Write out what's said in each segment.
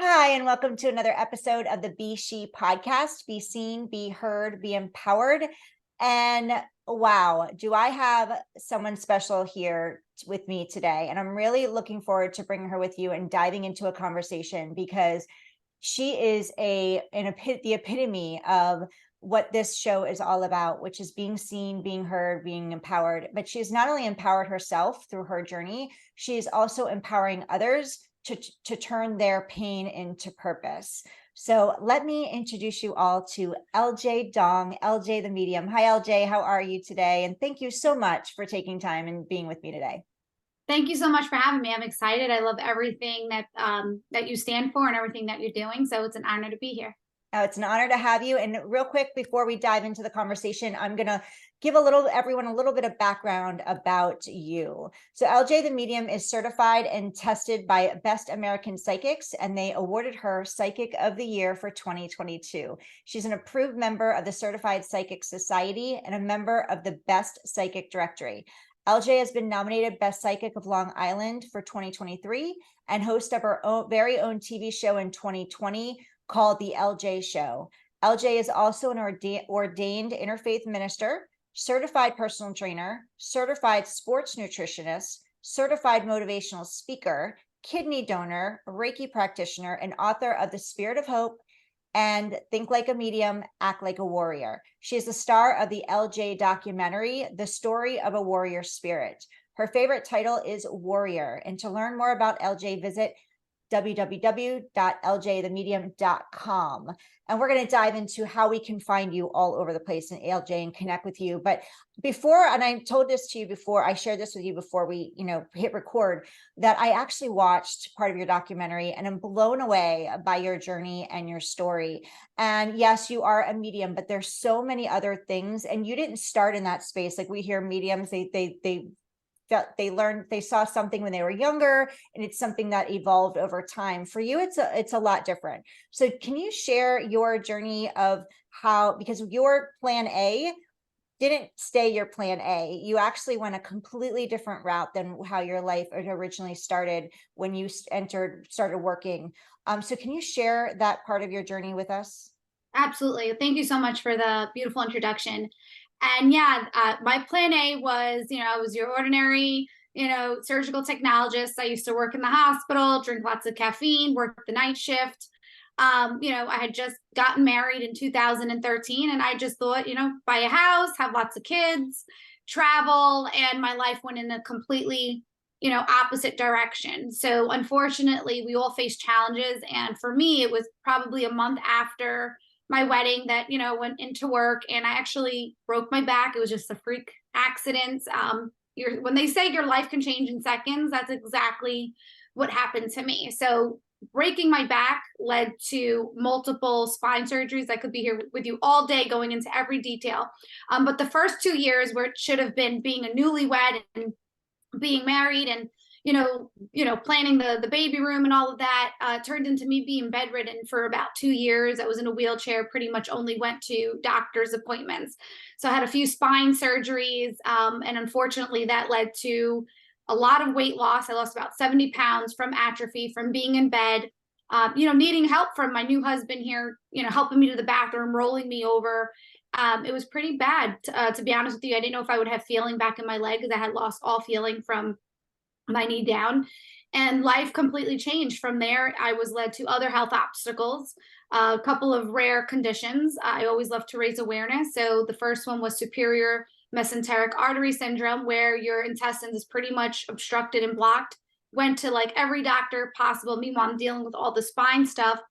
Hi, and welcome to another episode of the S.H.E podcast. Be seen, be heard, be empowered. And wow, do I have someone special here with me today? And I'm really looking forward to bringing her with you and diving into a conversation because she is the epitome of what this show is all about, which is being seen, being heard, being empowered. But she's not only empowered herself through her journey, she is also empowering others to turn their pain into purpose. So let me introduce you all to LJ Dong, LJ the Medium. Hi, LJ. How are you today? And thank you so much for taking time and being with me today. Thank you so much for having me. I'm excited. I love everything that you stand for and everything that you're doing. So it's an honor to be here. Oh, it's an honor to have you. And real quick, before we dive into the conversation, I'm going to give everyone a little bit of background about you. So LJ the Medium is certified and tested by Best American Psychics, and they awarded her Psychic of the Year for 2022. She's an approved member of the Certified Psychic Society and a member of the Best Psychic Directory. LJ has been nominated Best Psychic of Long Island for 2023 and host of her very own TV show in 2020 called The LJ Show. LJ is also an ordained interfaith minister, certified personal trainer, certified sports nutritionist, certified motivational speaker, kidney donor, Reiki practitioner, and author of The Spirit of Hope and Think Like a Medium, Act Like a Warrior. She is the star of the LJ documentary, The Story of a Warrior Spirit. Her favorite title is Warrior. And to learn more about LJ, visit www.ljthemedium.com. And we're going to dive into how we can find you all over the place in LJ and connect with you. But before, and I told this to you before, I shared this with you before we, hit record, that I actually watched part of your documentary and I'm blown away by your journey and your story. And yes, you are a medium, but there's so many other things. And you didn't start in that space. Like we hear mediums, they saw something when they were younger, and it's something that evolved over time. For you, it's a lot different. So can you share your journey of how, because your plan A didn't stay your plan A, you actually went a completely different route than how your life originally started when you started working. So can you share that part of your journey with us? Absolutely. Thank you so much for the beautiful introduction. And yeah, my plan A was, I was your ordinary, surgical technologist. I used to work in the hospital, drink lots of caffeine, work the night shift. I had just gotten married in 2013, and I just thought, buy a house, have lots of kids, travel, and my life went in a completely, opposite direction. So unfortunately, we all face challenges. And for me, it was probably a month after my wedding that went into work, and I actually broke my back. It was just a freak accident. When they say your life can change in seconds, that's exactly what happened to me. So breaking my back led to multiple spine surgeries. I could be here with you all day going into every detail. But the first 2 years, where it should have been being a newlywed and being married and planning the baby room and all of that, turned into me being bedridden for about 2 years. I was in a wheelchair, pretty much only went to doctor's appointments. So I had a few spine surgeries, and unfortunately that led to a lot of weight loss. I lost about 70 pounds from atrophy, from being in bed, needing help from my new husband here, helping me to the bathroom, rolling me over. It was pretty bad, to be honest with you. I didn't know if I would have feeling back in my leg because I had lost all feeling from my knee down. And life completely changed from there. I was led to other health obstacles, a couple of rare conditions. I always love to raise awareness. So the first one was superior mesenteric artery syndrome, where your intestines is pretty much obstructed and blocked. Went to like every doctor possible. Meanwhile, I'm dealing with all the spine stuff.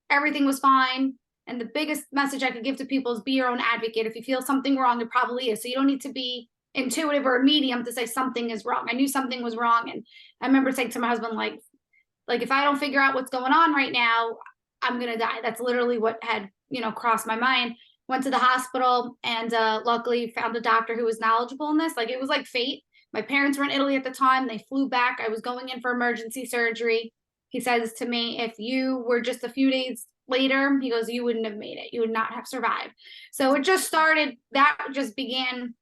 Everything was fine. And the biggest message I could give to people is be your own advocate. If you feel something wrong, it probably is. So you don't need to be intuitive or a medium to say something is wrong. I knew something was wrong. And I remember saying to my husband, like if I don't figure out what's going on right now, I'm going to die. That's literally what had, crossed my mind. Went to the hospital and luckily found a doctor who was knowledgeable in this. Like it was like fate. My parents were in Italy at the time. They flew back. I was going in for emergency surgery. He says to me, if you were just a few days later, he goes, you wouldn't have made it. You would not have survived. So it just started, that just began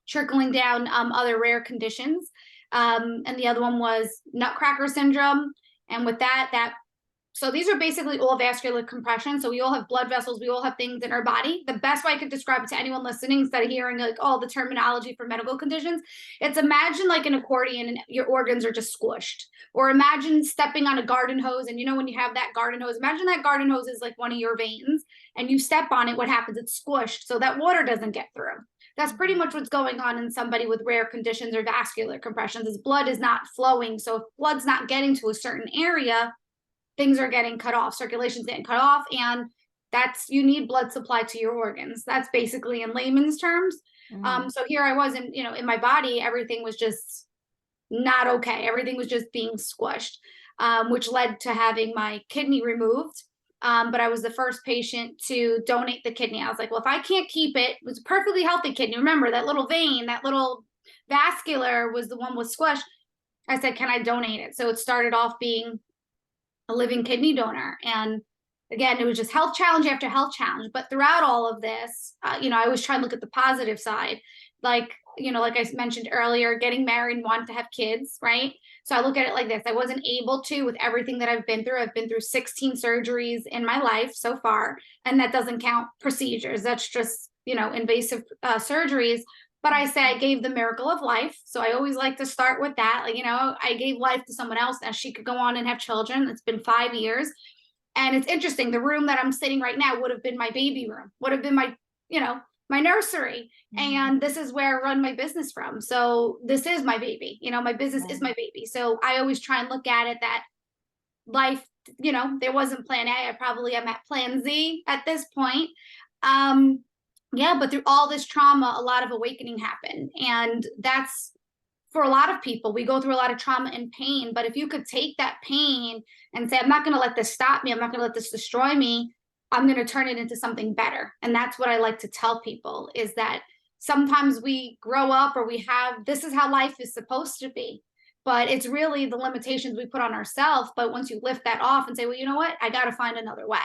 trickling down other rare conditions. And the other one was nutcracker syndrome. And with that So these are basically all vascular compression. So we all have blood vessels, we all have things in our body. The best way I could describe it to anyone listening, instead of hearing like all the terminology for medical conditions, it's imagine like an accordion and your organs are just squished. Or imagine stepping on a garden hose, and when you have that garden hose, imagine that garden hose is like one of your veins, and you step on it, what happens? It's squished, so that water doesn't get through. That's pretty much what's going on in somebody with rare conditions or vascular compressions, is blood is not flowing. So if blood's not getting to a certain area, things are getting cut off, circulation's getting cut off, and you need blood supply to your organs. That's basically in layman's terms. So here I was in my body, everything was just not okay. Everything was just being squished, which led to having my kidney removed. But I was the first patient to donate the kidney. I was like, well, if I can't keep it, it was a perfectly healthy kidney. Remember, that little vein, that little vascular was the one was squished. I said, can I donate it? So it started off being a living kidney donor. And again, it was just health challenge after health challenge. But throughout all of this, I was trying to look at the positive side. Like I mentioned earlier, getting married and wanting to have kids, right? So I look at it like this. I wasn't able to with everything that I've been through. I've been through 16 surgeries in my life so far, and that doesn't count procedures. That's just, invasive surgeries. But I say I gave the miracle of life. So I always like to start with that. Like, I gave life to someone else and she could go on and have children. It's been 5 years. And it's interesting. The room that I'm sitting right now would have been my baby room, would have been my nursery. And this is where I run my business from. So this is my baby. My business is my baby. So I always try and look at it that life, there wasn't plan A. I probably am at plan Z at this point. Yeah, but through all this trauma, a lot of awakening happened. And that's for a lot of people. We go through a lot of trauma and pain. But if you could take that pain and say, I'm not going to let this stop me, I'm not going to let this destroy me, I'm going to turn it into something better. And that's what I like to tell people, is that sometimes we grow up or this is how life is supposed to be. But it's really the limitations we put on ourselves. But once you lift that off and say, well, you know what, I got to find another way.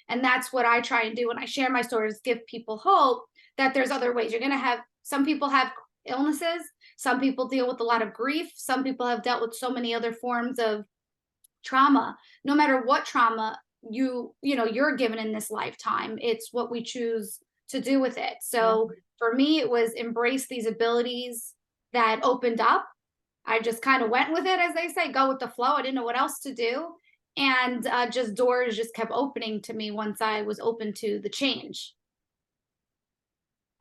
And that's what I try and do when I share my stories, give people hope that there's other ways. You're going to have, some people have illnesses, some people deal with a lot of grief, some people have dealt with so many other forms of trauma. No matter what trauma you're given in this lifetime, it's what we choose to do with it. So for me, it was embrace these abilities that opened up. I just kind of went with it, as they say, go with the flow. I didn't know what else to do. And just doors just kept opening to me once I was open to the change.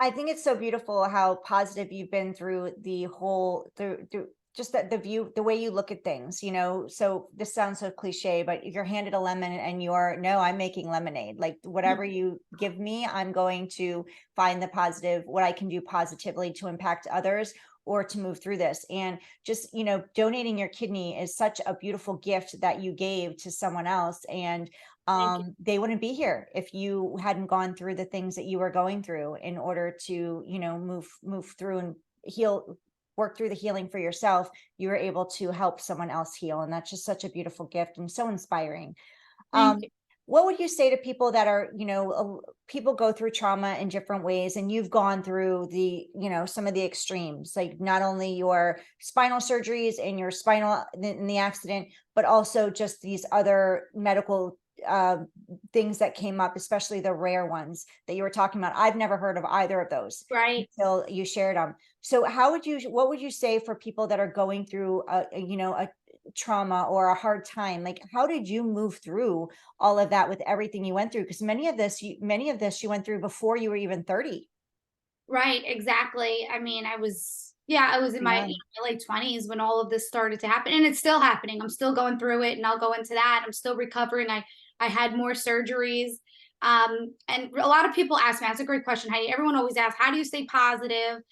I think it's so beautiful how positive you've been through the whole, through just the view, the way you look at things, so this sounds so cliche, but you're handed a lemon and no, I'm making lemonade. Like whatever you give me, I'm going to find the positive, what I can do positively to impact others or to move through this. And just, donating your kidney is such a beautiful gift that you gave to someone else. And they wouldn't be here if you hadn't gone through the things that you were going through in order to, move through and work through the healing for yourself. You were able to help someone else heal. And that's just such a beautiful gift and so inspiring. What would you say to people that are, people go through trauma in different ways, and you've gone through the, some of the extremes, like not only your spinal surgeries and your spinal in the accident, but also just these other medical things that came up, especially the rare ones that you were talking about. I've never heard of either of those until you shared them. So what would you say for people that are going through a trauma or a hard time? Like, how did you move through all of that with everything you went through? Because many of this you went through before you were even 30. Right, exactly. I mean, I was in my late 20s when all of this started to happen, and it's still happening. I'm still going through it, and I'll go into that. I'm still recovering. I had more surgeries. And a lot of people ask me, that's a great question, Heidi. Everyone always asks, how do you stay positive?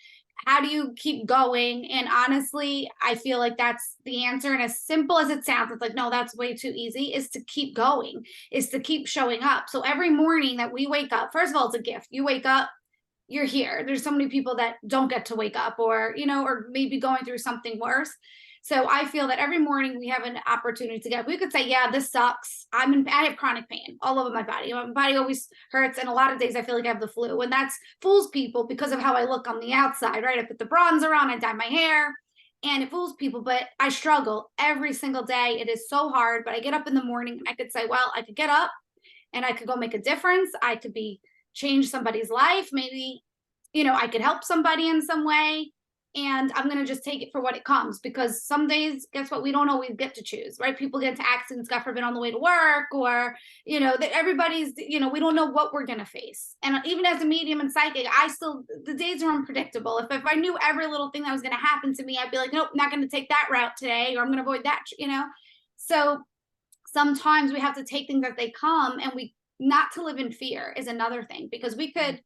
How do you keep going? And honestly, I feel like that's the answer. And as simple as it sounds, it's like, no, that's way too easy, is to keep going, is to keep showing up. So every morning that we wake up, first of all, it's a gift. You wake up, you're here. There's so many people that don't get to wake up, or, or maybe going through something worse. So I feel that every morning we have an opportunity to get, we could say, yeah, this sucks. I have chronic pain all over my body. My body always hurts. And a lot of days I feel like I have the flu, and that's fools people because of how I look on the outside, right? I put the bronzer on, I dye my hair, and it fools people, but I struggle every single day. It is so hard, but I get up in the morning and I could say, well, I could get up and I could go make a difference. I could be change somebody's life. Maybe, I could help somebody in some way. And I'm going to just take it for what it comes, because some days, guess what? We don't always get to choose, right? People get into accidents, God forbid, on the way to work, or, that everybody's, we don't know what we're going to face. And even as a medium and psychic, the days are unpredictable. If I knew every little thing that was going to happen to me, I'd be like, nope, not going to take that route today, or I'm going to avoid that. So sometimes we have to take things as they come, and not to live in fear is another thing, because we could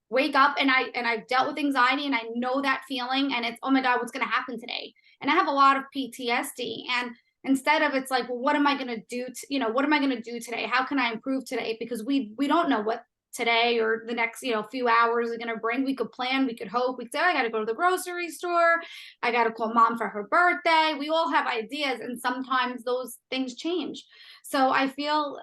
wake up, and I've dealt with anxiety, and I know that feeling, and it's, oh my God, what's going to happen today? And I have a lot of PTSD, and instead of, it's like, well, what am I going to do? What am I going to do today? How can I improve today? Because we don't know what today or the next, few hours are going to bring. We could plan, we could hope, we could say, I got to go to the grocery store. I got to call mom for her birthday. We all have ideas, and sometimes those things change. So I feel,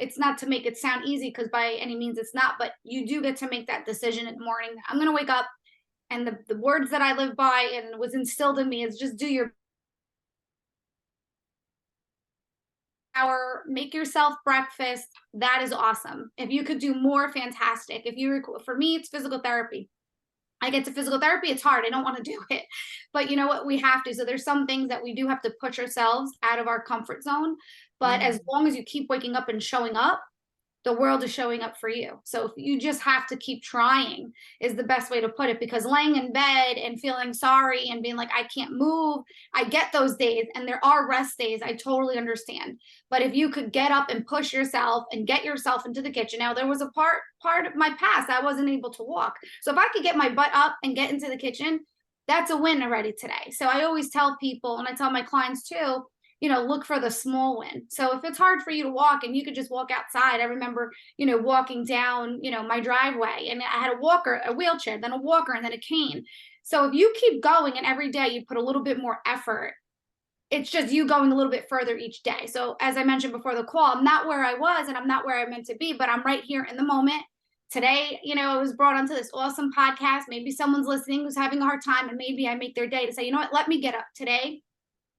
it's not to make it sound easy, because by any means it's not, but you do get to make that decision in the morning. I'm going to wake up, and the words that I live by and was instilled in me is just do your hour, make yourself breakfast. That is awesome. If you could do more, fantastic. For me, it's physical therapy. I get to physical therapy, it's hard. I don't want to do it. But you know what? We have to. So there's some things that we do have to push ourselves out of our comfort zone. But as long as you keep waking up and showing up, the world is showing up for you. So if you just have to keep trying is the best way to put it, because laying in bed and feeling sorry and being like, I can't move, I get those days, and there are rest days. I totally understand. But if you could get up and push yourself and get yourself into the kitchen. Now, there was a part of my past I wasn't able to walk. So if I could get my butt up and get into the kitchen, that's a win already today. So I always tell people, and I tell my clients too, look for the small win. So if it's hard for you to walk and you could just walk outside, I remember, walking down, my driveway, and I had a wheelchair, then a walker, and then a cane. So if you keep going and every day you put a little bit more effort, it's just you going a little bit further each day. So as I mentioned before the call, I'm not where I was and I'm not where I meant to be, but I'm right here in the moment. Today, I was brought onto this awesome podcast. Maybe someone's listening who's having a hard time, and maybe I make their day to say, you know what, let me get up today.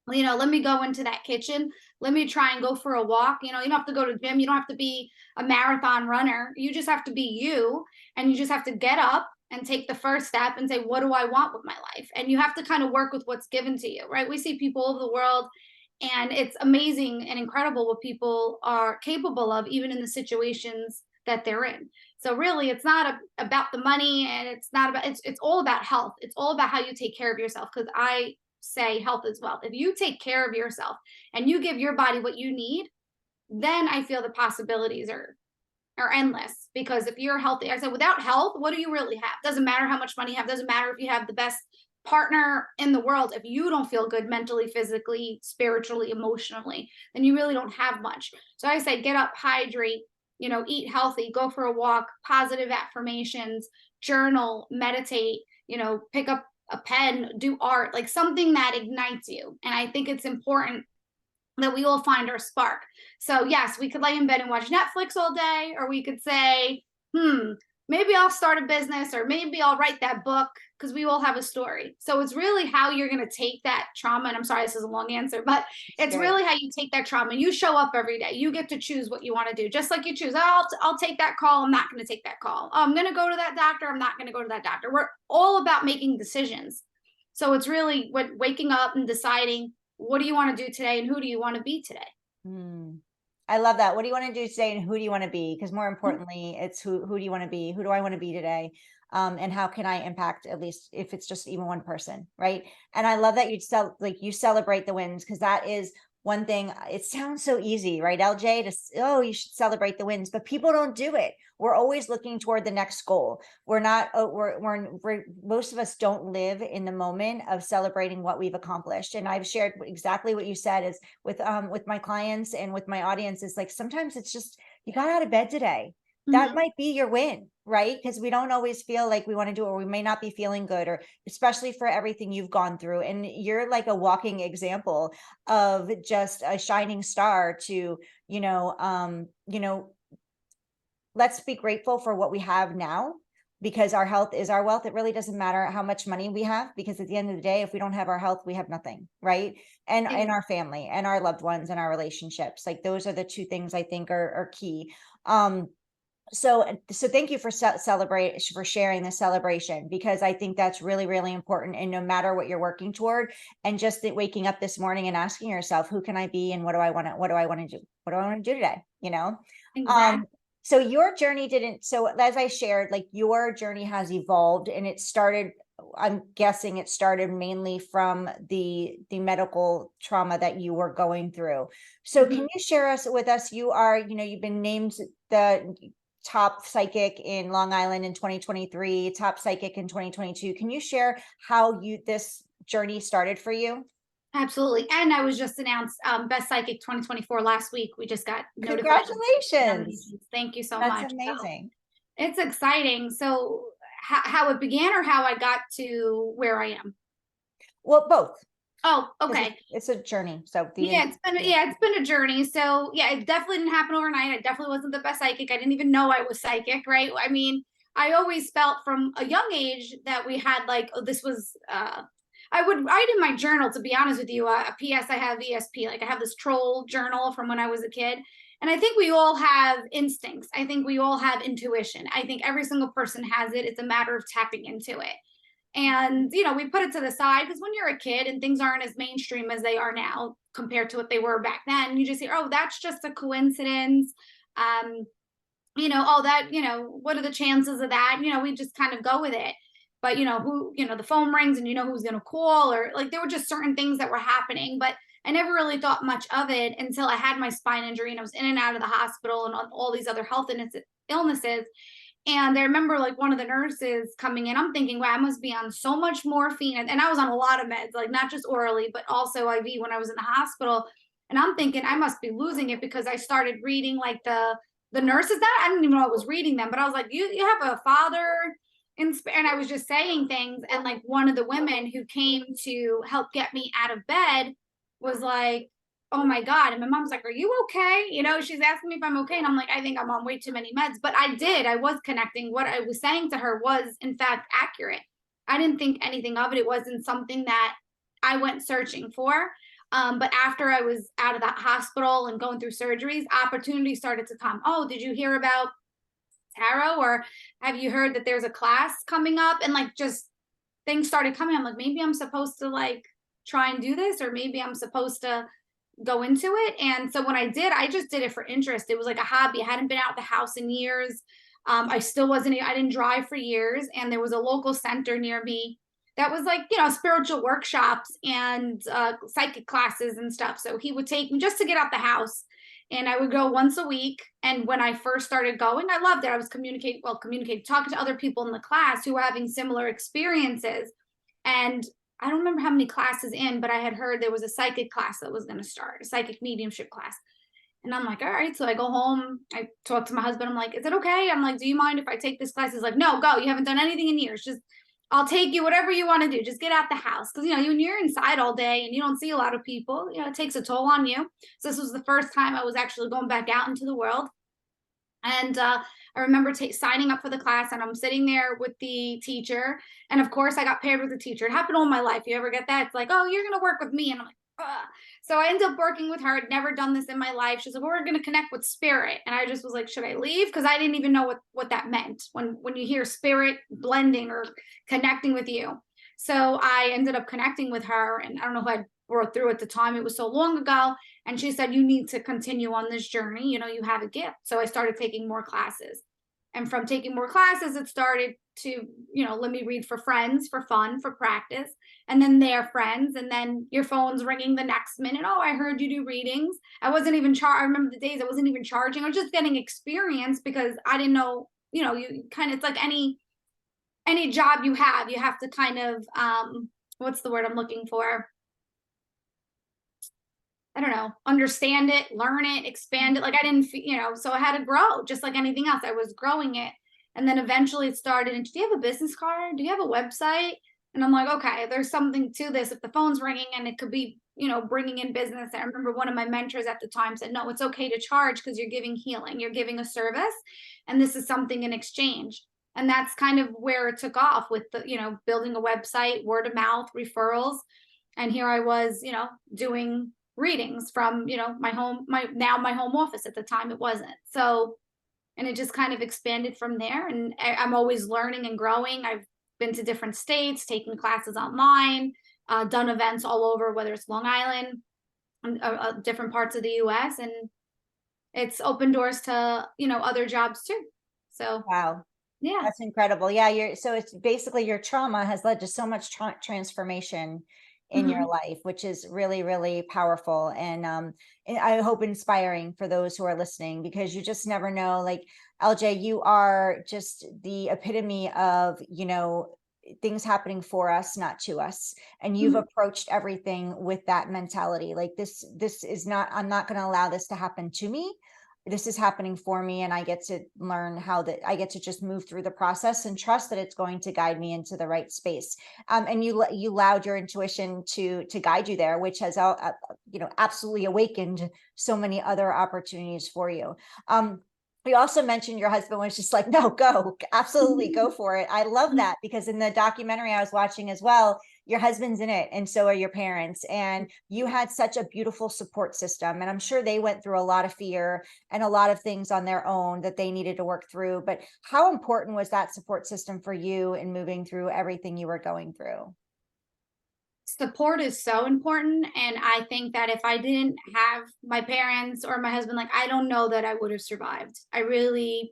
Let me go into that kitchen. Let me try and go for a walk. You don't have to go to the gym. You don't have to be a marathon runner. You just have to be you. And you just have to get up and take the first step and say, what do I want with my life? And you have to kind of work with what's given to you, right? We see people all over the world, and it's amazing and incredible what people are capable of, even in the situations that they're in. So really, it's not about the money, and it's not about, it's all about health. It's all about how you take care of yourself. Because I say health is wealth. If you take care of yourself and you give your body what you need, then I feel the possibilities are endless. Because if you're healthy, I said, without health, what do you really have? Doesn't matter how much money you have. Doesn't matter if you have the best partner in the world. If you don't feel good mentally, physically, spiritually, emotionally, then you really don't have much. So I say, get up, hydrate, eat healthy, go for a walk, positive affirmations, journal, meditate, pick up a pen, do art, like something that ignites you. And I think it's important that we all find our spark. So yes, we could lay in bed and watch Netflix all day, or we could say, maybe I'll start a business, or maybe I'll write that book, because we all have a story. So it's really how you're going to take that trauma. And I'm sorry, this is a long answer, but it's really how you take that trauma. You show up every day. You get to choose what you want to do. Just like you choose, I'll take that call. I'm not going to take that call. I'm going to go to that doctor. I'm not going to go to that doctor. We're all about making decisions. So it's really waking up and deciding, what do you want to do today, and who do you want to be today? I love that. What do you want to do today, and who do you want to be? Because more importantly, it's who do you want to be? Who do I want to be today? And how can I impact, at least if it's just even one person, right? And I love that you celebrate the wins, because that is one thing. It sounds so easy, right, LJ? You should celebrate the wins, but people don't do it. We're always looking toward the next goal. We're not. We're most of us don't live in the moment of celebrating what we've accomplished. And I've shared exactly what you said is with my clients and with my audience. Is like, sometimes it's just, you got out of bed today. That might be your win, right? Because we don't always feel like we want to do it, or we may not be feeling good, or especially for everything you've gone through. And you're like a walking example of just a shining star to, let's be grateful for what we have now. because our health is our wealth. It really doesn't matter how much money we have, because at the end of the day, if we don't have our health, we have nothing, right? And our family and our loved ones and our relationships, like those are the two things I think are key. So thank you for for sharing the celebration, because I think that's really, really important. And no matter what you're working toward, and just waking up this morning and asking yourself, who can I be, and what do I want to do? What do I want to do today? Exactly. So your journey didn't, so as I shared, like your journey has evolved, and it started, I'm guessing it started mainly from the medical trauma that you were going through. So can you share with us, you've been named the top psychic in Long Island in 2023, top psychic in 2022. Can you share how this journey started for you? Absolutely. And I was just announced Best Psychic 2024 last week. We just got notified of the Congratulations. nominations. Thank you so That's much. So amazing. it's exciting. So how it began, or how I got to where I am? Well, both. Oh, 'Cause okay. it's a journey. So It's been a journey. So yeah, it definitely didn't happen overnight. I definitely wasn't the best psychic. I didn't even know I was psychic, right? I mean, I always felt from a young age that we had like, oh, this was I would write in my journal, to be honest with you, a PS, I have ESP, like I have this troll journal from when I was a kid. And I think we all have instincts. I think we all have intuition. I think every single person has it. It's a matter of tapping into it. And, we put it to the side because when you're a kid and things aren't as mainstream as they are now compared to what they were back then, you just hear, oh, that's just a coincidence. Um, oh, that, what are the chances of that? We just kind of go with it. But, the phone rings and you know who's going to call, or like there were just certain things that were happening. But I never really thought much of it until I had my spine injury and I was in and out of the hospital and all these other health illnesses. And I remember like one of the nurses coming in. I'm thinking, wow, I must be on so much morphine. And I was on a lot of meds, like not just orally, but also IV when I was in the hospital. And I'm thinking I must be losing it because I started reading like the nurses that I didn't even know I was reading them, but I was like, you have a father and I was just saying things. And like one of the women who came to help get me out of bed was like, oh my God. And my mom's like, are you okay? She's asking me if I'm okay. And I'm like, I think I'm on way too many meds. But I was connecting. What I was saying to her was, in fact, accurate. I didn't think anything of it. It wasn't something that I went searching for. But after I was out of that hospital and going through surgeries, opportunities started to come. Oh, did you hear about tarot? Or have you heard that there's a class coming up? And like just things started coming. I'm like, maybe I'm supposed to like try and do this, or maybe I'm supposed to go into it. And so when I did, I just did it for interest. It was like a hobby. I hadn't been out the house in years. I still wasn't, I didn't drive for years. And there was a local center near me that was like, spiritual workshops and psychic classes and stuff. So he would take me just to get out the house. And I would go once a week. And when I first started going, I loved it. I was communicating, talking to other people in the class who were having similar experiences. And I don't remember how many classes in, but I had heard there was a psychic class that was going to start, a psychic mediumship class. And I'm like, all right. So I go home. I talk to my husband. I'm like, is it okay? I'm like, do you mind if I take this class? He's like, no, go. You haven't done anything in years. Just, I'll take you, whatever you want to do. Just get out the house. Because, when you're inside all day and you don't see a lot of people, it takes a toll on you. So this was the first time I was actually going back out into the world. And I remember signing up for the class, and I'm sitting there with the teacher. And of course, I got paired with the teacher. It happened all my life. You ever get that? It's like, oh, you're going to work with me. And I'm like, ugh. So I ended up working with her. I'd never done this in my life. She's like, well, we're going to connect with spirit. And I just was like, should I leave? Because I didn't even know what that meant when you hear spirit blending or connecting with you. So I ended up connecting with her. And I don't know who I brought through at the time. It was so long ago. And she said, you need to continue on this journey. You have a gift. So I started taking more classes. And from taking more classes, it started to, let me read for friends, for fun, for practice, and then their friends. And then your phone's ringing the next minute. Oh, I heard you do readings. I wasn't even I remember the days I wasn't even charging. I was just getting experience because I didn't know, you kind of, it's like any job you have to kind of, what's the word I'm looking for? I don't know, understand it, learn it, expand it. Like I didn't, so I had to grow just like anything else. I was growing it. And then eventually it started. And do you have a business card? Do you have a website? And I'm like, okay, there's something to this. If the phone's ringing and it could be, bringing in business. I remember one of my mentors at the time said, no, it's okay to charge because you're giving healing. You're giving a service. And this is something in exchange. And that's kind of where it took off with the, building a website, word of mouth, referrals. And here I was, doing readings from, my home, my home office. At the time it wasn't. So, and it just kind of expanded from there. And I'm always learning and growing. I've been to different states, taking classes online, done events all over, whether it's Long Island, different parts of the US, and it's opened doors to, other jobs too. So Wow. yeah. That's incredible. Yeah, so it's basically your trauma has led to so much transformation in your Mhm. life, which is really, really powerful. And I hope inspiring for those who are listening, because you just never know. Like, LJ, you are just the epitome of, things happening for us, not to us. And you've Mhm. approached everything with that mentality. Like, this is not, I'm not going to allow this to happen to me. This is happening for me, and I get to learn how that I get to just move through the process and trust that it's going to guide me into the right space. And you allowed your intuition to guide you there, which has absolutely awakened so many other opportunities for you. You also mentioned your husband was just like, no, go, absolutely go for it. I love that, because in the documentary I was watching as well, your husband's in it and so are your parents, and you had such a beautiful support system. And I'm sure they went through a lot of fear and a lot of things on their own that they needed to work through. But how important was that support system for you in moving through everything you were going through? Support is so important, and I think that if I didn't have my parents or my husband, like, I don't know that I would have survived. I really,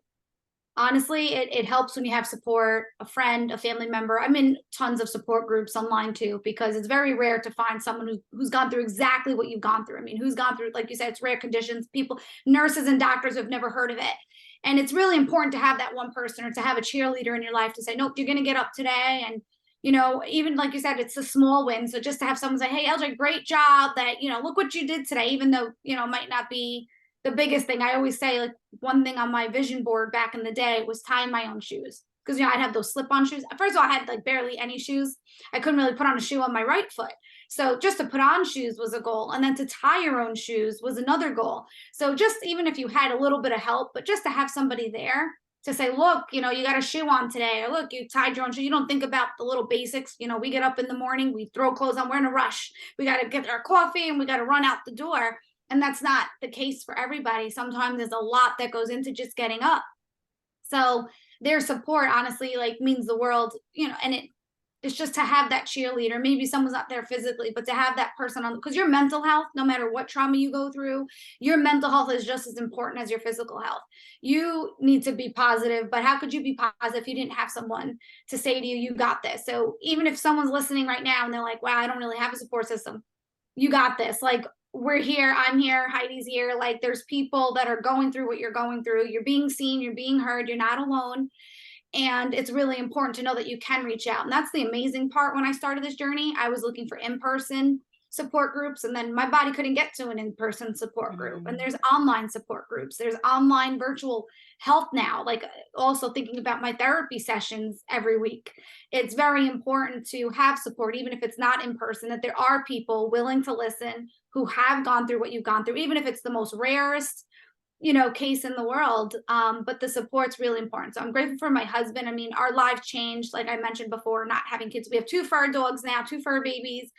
honestly, it helps when you have support, a friend, a family member. I'm in tons of support groups online too, because it's very rare to find someone who's gone through exactly what you've gone through. I mean, who's gone through, like you said, it's rare conditions, people, nurses and doctors who have never heard of it. And it's really important to have that one person, or to have a cheerleader in your life to say, nope, you're going to get up today. And, even like you said, it's a small win. So just to have someone say, hey, LJ, great job, that, look what you did today, even though, might not be the biggest thing. I always say, like, one thing on my vision board back in the day was tying my own shoes, because I'd have those slip-on shoes. First of all, I had like barely any shoes. I couldn't really put on a shoe on my right foot. So just to put on shoes was a goal, and then to tie your own shoes was another goal. So just even if you had a little bit of help, but just to have somebody there to say, look, you got a shoe on today, or look, you tied your own shoe. You don't think about the little basics. We get up in the morning, we throw clothes on, we're in a rush. We got to get our coffee and we got to run out the door. And that's not the case for everybody. Sometimes there's a lot that goes into just getting up. So their support, honestly, like, means the world, and it's just to have that cheerleader. Maybe someone's not there physically, but to have that person on, because your mental health, no matter what trauma you go through, your mental health is just as important as your physical health. You need to be positive, but how could you be positive if you didn't have someone to say to you, you got this? So even if someone's listening right now and they're like, wow, I don't really have a support system, you got this. Like, we're here, I'm here, Heidi's here. Like, there's people that are going through what you're going through. You're being seen, you're being heard, you're not alone. And it's really important to know that you can reach out. And that's the amazing part. When I started this journey, I was looking for in-person support groups, and then my body couldn't get to an in-person support group. And Mm. there's online support groups, there's online virtual health now. Like, also thinking about my therapy sessions every week, it's very important to have support, even if it's not in person, that there are people willing to listen, who have gone through what you've gone through, even if it's the most rarest case in the world. But the support's really important. So I'm grateful for my husband. I mean, our life changed, like I mentioned before, not having kids. We have two fur dogs now, two fur babies.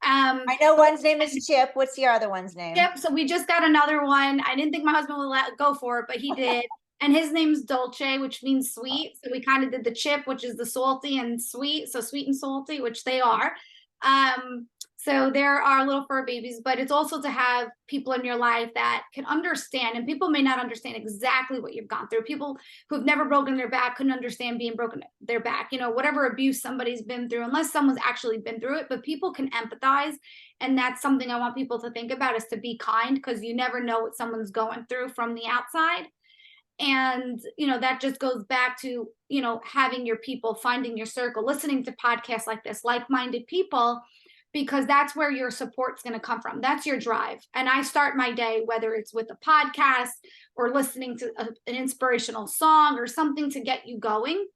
I know But one's name is Chip. What's your other one's name? yep, so we just got another one. I didn't think my husband would let go for it, but he did. And his name's Dolce, which means sweet. So we kind of did the chip, which is the salty and sweet. So sweet and salty, which they are. Um, so there are little fur babies, but it's also to have people in your life that can understand. And people may not understand exactly what you've gone through. People who've never broken their back couldn't understand being broken their back, whatever abuse somebody's been through, unless someone's actually been through it. But people can empathize. And that's something I want people to think about, is to be kind, because you never know what someone's going through from the outside. And that just goes back to having your people, finding your circle, listening to podcasts like this, like-minded people, because that's where your support's going to come from. That's your drive. And I start my day, whether it's with a podcast or listening to an inspirational song or something to get you going.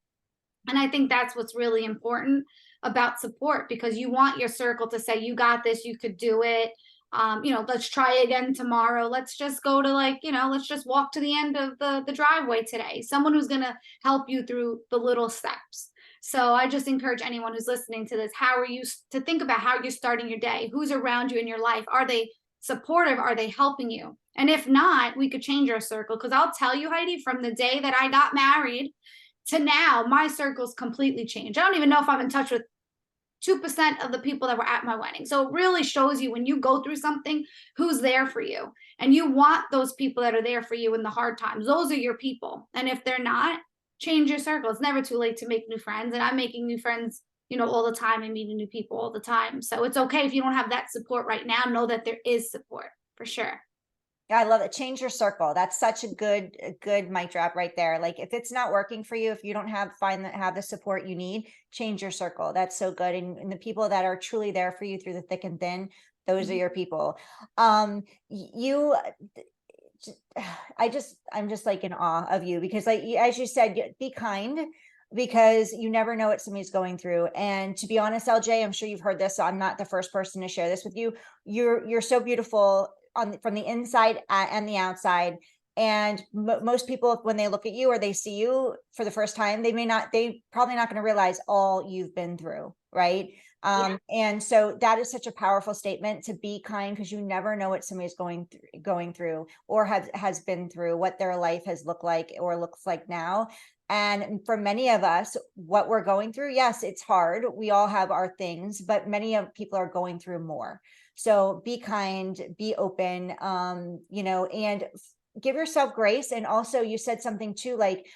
And I think that's what's really important about support, because you want your circle to say, you got this, you could do it. let's try again tomorrow. Let's just go to let's just walk to the end of the driveway today. Someone who's going to help you through the little steps. So I just encourage anyone who's listening to this, how are you to think about how you're starting your day? Who's around you in your life? Are they supportive? Are they helping you? And if not, we could change our circle. Because I'll tell you, Heidi, from the day that I got married to now, my circle's completely changed. I don't even know if I'm in touch with 2% of the people that were at my wedding. So it really shows you when you go through something, who's there for you. And you want those people that are there for you in the hard times. Those are your people. And if they're not, change your circle. It's never too late to make new friends. And I'm making new friends, all the time, and meeting new people all the time. So it's okay if you don't have that support right now. Know that there is support for sure. Yeah, I love it. Change your circle. That's such a good mic drop right there. Like if it's not working for you, if you don't have the support you need, change your circle. That's so good. And the people that are truly there for you through the thick and thin, those are your people. You I'm just like in awe of you because like, as you said, be kind because you never know what somebody's going through. And to be honest, LJ, I'm sure you've heard this, so I'm not the first person to share this with you. You're so beautiful from the inside and the outside. And most people, when they look at you or they see you for the first time, they probably not going to realize all you've been through. Right. And so that is such a powerful statement, to be kind, because you never know what somebody's going through or has been through, what their life has looked like or looks like now. And for many of us, what we're going through, yes, it's hard. We all have our things, but many of people are going through more. So be kind, be open, and give yourself grace. And also you said something too, like,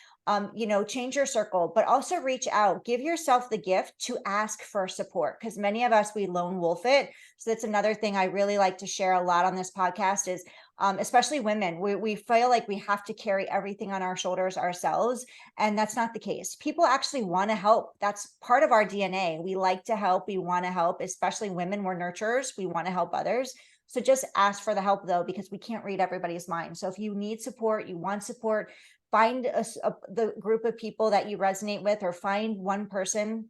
change your circle, but also reach out, give yourself the gift to ask for support. Because many of us, we lone wolf it. So that's another thing I really like to share a lot on this podcast is, especially women, we feel like we have to carry everything on our shoulders ourselves. And that's not the case. People actually want to help. That's part of our DNA. We like to help. We want to help, especially women. We're nurturers. We want to help others. So just ask for the help though, because we can't read everybody's mind. So if you need support, you want support, find the group of people that you resonate with, or find one person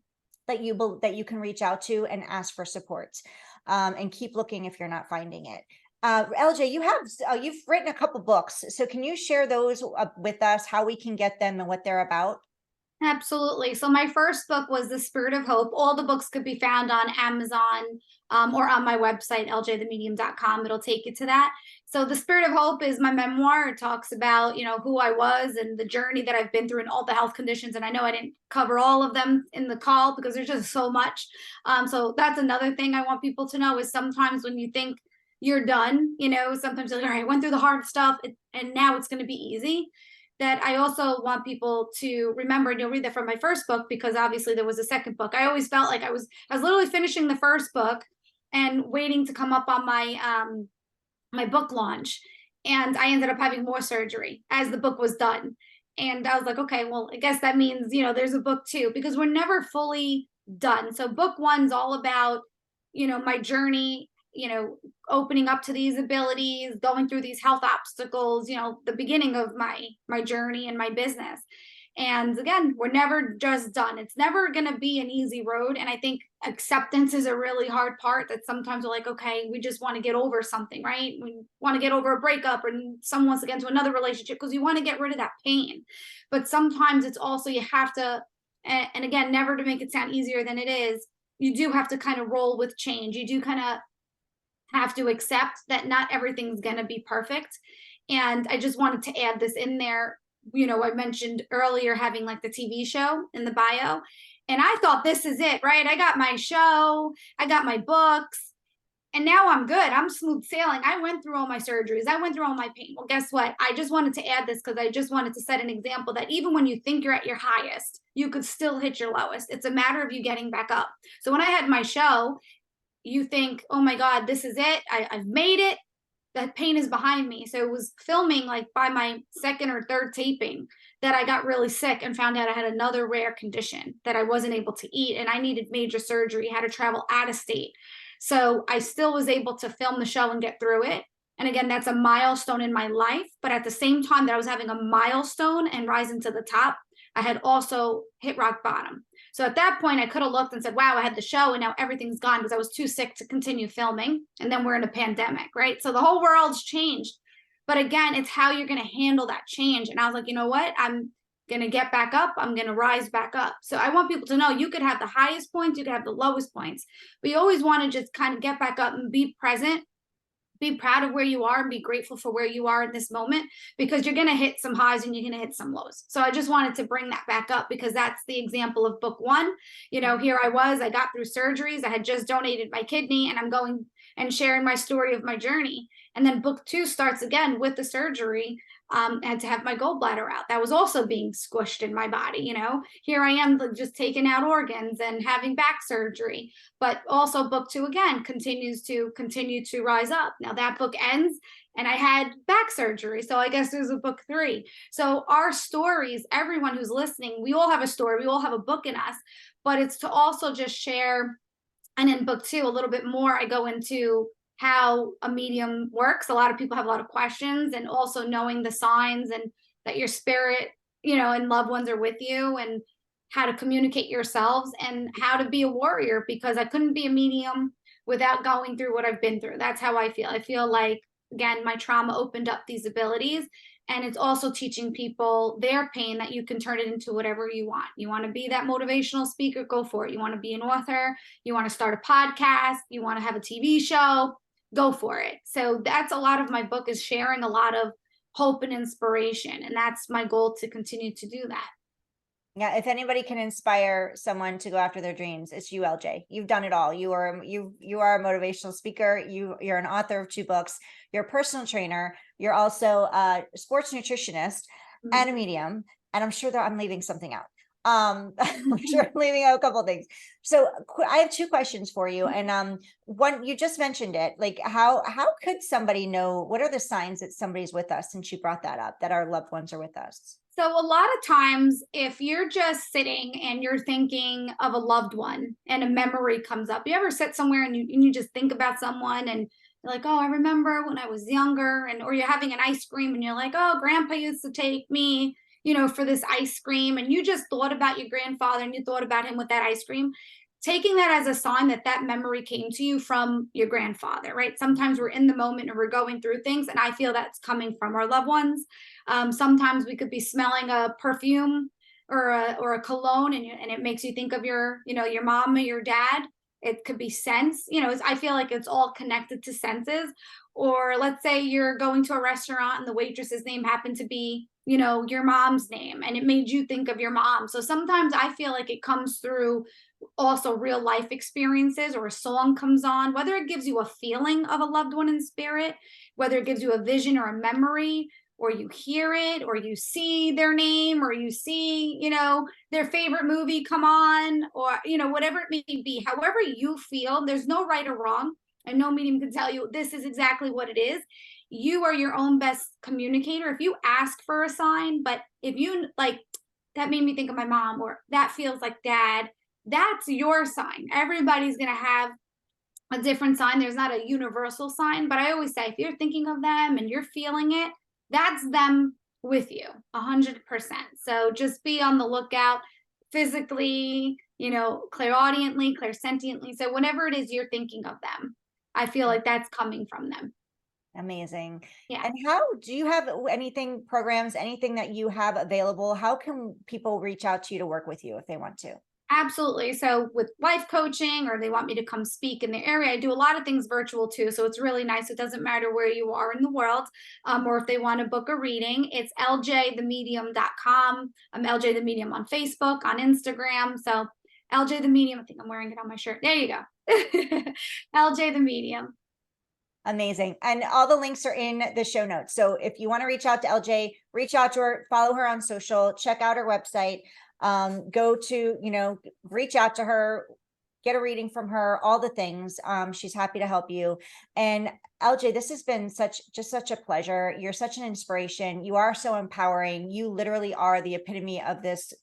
that you can reach out to and ask for support, and keep looking if you're not finding it. LJ, you've written a couple books, so can you share those with us, how we can get them and what they're about? Absolutely. So my first book was The Spirit of Hope. All the books could be found on Amazon, or on my website, ljthemedium.com. It'll take you to that. So The Spirit of Hope is my memoir. It talks about, who I was and the journey that I've been through and all the health conditions. And I know I didn't cover all of them in the call because there's just so much. So that's another thing I want people to know is sometimes when you think you're done, sometimes you're like, all right, I went through the hard stuff and now it's going to be easy. That I also want people to remember, and you'll read that from my first book, because obviously there was a second book. I always felt like I was literally finishing the first book and waiting to come up on my my book launch. And I ended up having more surgery as the book was done. And I was like, okay, well, I guess that means, there's a book two, because we're never fully done. So book one's all about, my journey, opening up to these abilities, going through these health obstacles, the beginning of my journey and my business. And again, we're never just done. It's never going to be an easy road. And I think acceptance is a really hard part, that sometimes we're like, okay, we just want to get over something, right? We want to get over a breakup, and someone wants to get into another relationship because you want to get rid of that pain. But sometimes it's also, you have to, and again, never to make it sound easier than it is, you do have to kind of roll with change. You do kind of have to accept that not everything's going to be perfect. And I just wanted to add this in there. I mentioned earlier having like the TV show in the bio, and I thought, this is it, right? I got my show, I got my books, and now I'm good. I'm smooth sailing. I went through all my surgeries. I went through all my pain. Well, guess what? I just wanted to add this because I just wanted to set an example that even when you think you're at your highest, you could still hit your lowest. It's a matter of you getting back up. So when I had my show, you think, oh my God, this is it. I've made it. That pain is behind me. So it was filming like by my second or third taping that I got really sick and found out I had another rare condition that I wasn't able to eat, and I needed major surgery, had to travel out of state. So I still was able to film the show and get through it. And again, that's a milestone in my life. But at the same time that I was having a milestone and rising to the top, I had also hit rock bottom. So at that point, I could have looked and said, wow, I had the show and now everything's gone because I was too sick to continue filming. And then we're in a pandemic, right? So the whole world's changed. But again, it's how you're going to handle that change. And I was like, you know what? I'm going to get back up. I'm going to rise back up. So I want people to know you could have the highest points, you could have the lowest points, but you always want to just kind of get back up and be present, be proud of where you are, and be grateful for where you are in this moment, because you're going to hit some highs and you're going to hit some lows. So I just wanted to bring that back up because that's the example of book one. You know, here I was, I got through surgeries, I had just donated my kidney, and I'm going and sharing my story of my journey. And then book two starts again with the surgery. I had to have my gallbladder out. That was also being squished in my body. You know, here I am just taking out organs and having back surgery. But also book two again continue to rise up. Now that book ends and I had back surgery. So I guess there's a book three. So our stories, everyone who's listening, we all have a story. We all have a book in us, but it's to also just share. And in book two, a little bit more, I go into how a medium works. A lot of people have a lot of questions, and also knowing the signs and that your spirit, you know, and loved ones are with you, and how to communicate yourselves and how to be a warrior, because I couldn't be a medium without going through what I've been through. That's how I feel. I feel like, again, my trauma opened up these abilities. And it's also teaching people their pain that you can turn it into whatever you want. You want to be that motivational speaker, go for it. You want to be an author, you want to start a podcast, you want to have a TV show, go for it. So that's a lot of my book, is sharing a lot of hope and inspiration. And that's my goal, to continue to do that. Yeah, if anybody can inspire someone to go after their dreams, it's you, LJ. You've done it all. You are a motivational speaker. You're an author of 2 books. You're a personal trainer. You're also a sports nutritionist and a medium. And I'm sure that I'm leaving something out. I'm sure I'm leaving out a couple of things. So I have 2 questions for you. And one, you just mentioned it. Like, how could somebody know, what are the signs that somebody's with us? Since you brought that up, that our loved ones are with us. So a lot of times, if you're just sitting and you're thinking of a loved one and a memory comes up, you ever sit somewhere and you just think about someone and you're like, oh, I remember when I was younger, and or you're having an ice cream and you're like, oh, grandpa used to take me, you know, for this ice cream, and you just thought about your grandfather and you thought about him with that ice cream. Taking that as a sign that that memory came to you from your grandfather, right? Sometimes we're in the moment and we're going through things, and I feel that's coming from our loved ones. Sometimes we could be smelling a perfume or a cologne, and it makes you think of your, you know, your mom or your dad. It could be scents. You know, I feel like it's all connected to senses. Or let's say you're going to a restaurant and the waitress's name happened to be, you know, your mom's name, and it made you think of your mom. So sometimes I feel like it comes through also real life experiences, or a song comes on, whether it gives you a feeling of a loved one in spirit, whether it gives you a vision or a memory, or you hear it, or you see their name, or you see, you know, their favorite movie come on, or, you know, whatever it may be, however you feel, there's no right or wrong, and no medium can tell you this is exactly what it is. You are your own best communicator. If you ask for a sign, but if you like, that made me think of my mom, or that feels like dad, that's your sign. Everybody's going to have a different sign. There's not a universal sign, but I always say, if you're thinking of them and you're feeling it, that's them with you 100%. So just be on the lookout physically, you know, clairaudiently, clairsentiently. So whenever it is you're thinking of them, I feel like that's coming from them. Amazing. Yeah. And how do you have anything, programs, anything that you have available? How can people reach out to you to work with you if they want to? Absolutely. So with life coaching, or they want me to come speak in the area, I do a lot of things virtual too. So it's really nice. It doesn't matter where you are in the world, or if they want to book a reading, it's ljthemedium.com. I'm LJ the Medium on Facebook, on Instagram. So LJ the Medium, I think I'm wearing it on my shirt. There you go. LJ the Medium. Amazing. And all the links are in the show notes. So if you want to reach out to LJ, reach out to her, follow her on social, check out her website, go to, you know, reach out to her, get a reading from her, all the things. She's happy to help you. And LJ, this has been such a pleasure. You're such an inspiration. You are so empowering. You literally are the epitome of this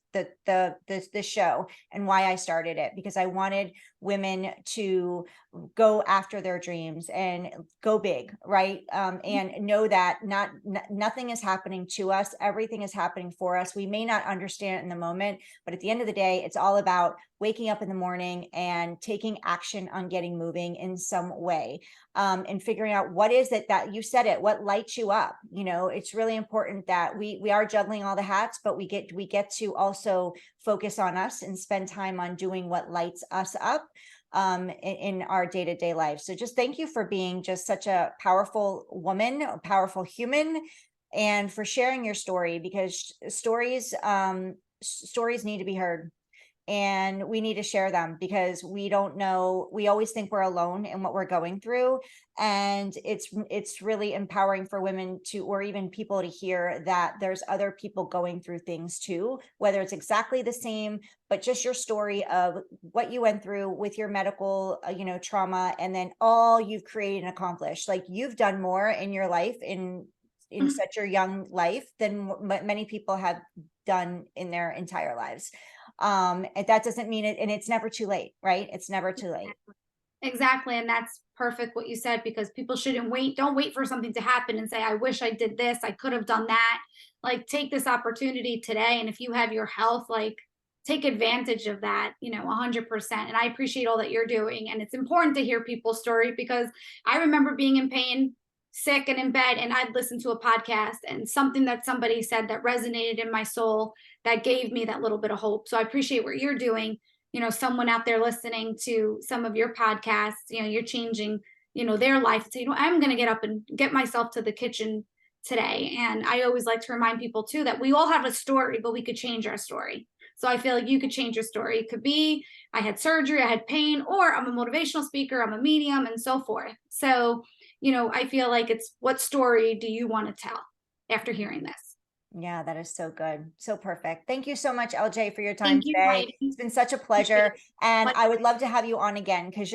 show, and why I started it, because I wanted women to go after their dreams and go big, right? And know that nothing is happening to us. Everything is happening for us. We may not understand it in the moment, but at the end of the day, it's all about waking up in the morning and taking action on getting moving in some way, and figuring out what is it that, you said it, what lights you up. You know, it's really important that we are juggling all the hats, but we get to also focus on us and spend time on doing what lights us up, in our day-to-day life. So just thank you for being just such a powerful woman, a powerful human, and for sharing your story, because stories need to be heard, and we need to share them, because we don't know, we always think we're alone in what we're going through. And it's really empowering for women to, or even people to hear that there's other people going through things too, whether it's exactly the same, but just your story of what you went through with your medical, trauma, and then all you've created and accomplished. Like, you've done more in your life in such a young life than many people have done in their entire lives. And that doesn't mean it, and it's never too late, right? It's never too late. Exactly. And that's perfect what you said, because people shouldn't wait. Don't wait for something to happen and say, I wish I did this. I could have done that. Like, take this opportunity today. And if you have your health, like, take advantage of that, 100%. And I appreciate all that you're doing. And it's important to hear people's story, because I remember being in pain, sick, and in bed, and I'd listen to a podcast and something that somebody said that resonated in my soul, that gave me that little bit of hope. So I appreciate what you're doing. Someone out there listening to some of your podcasts, you're changing, their life. So, I'm going to get up and get myself to the kitchen today. And I always like to remind people too, that we all have a story, but we could change our story. So I feel like you could change your story. It could be, I had surgery, I had pain, or I'm a motivational speaker, I'm a medium, and so forth. So, I feel like it's, what story do you want to tell after hearing this? Yeah, that is so good. So perfect. Thank you so much, LJ, for your time Thank you, today. Heidi. It's been such a pleasure. And I would love to have you on again, because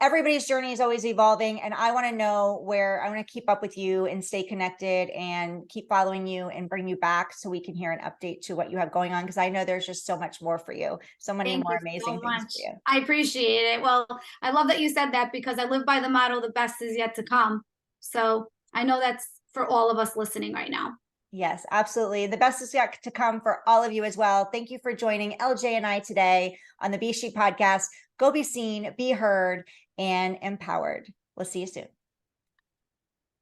everybody's journey is always evolving. And I want to know where, I want to keep up with you and stay connected and keep following you and bring you back so we can hear an update to what you have going on. Because I know there's just so much more for you. So many Thank more you amazing so things much. for you. I appreciate it. Well, I love that you said that, because I live by the motto, the best is yet to come. So I know that's for all of us listening right now. Yes, absolutely. The best is yet to come for all of you as well. Thank you for joining LJ and I today on the S.H.E podcast. Go be seen, be heard, and empowered. We'll see you soon.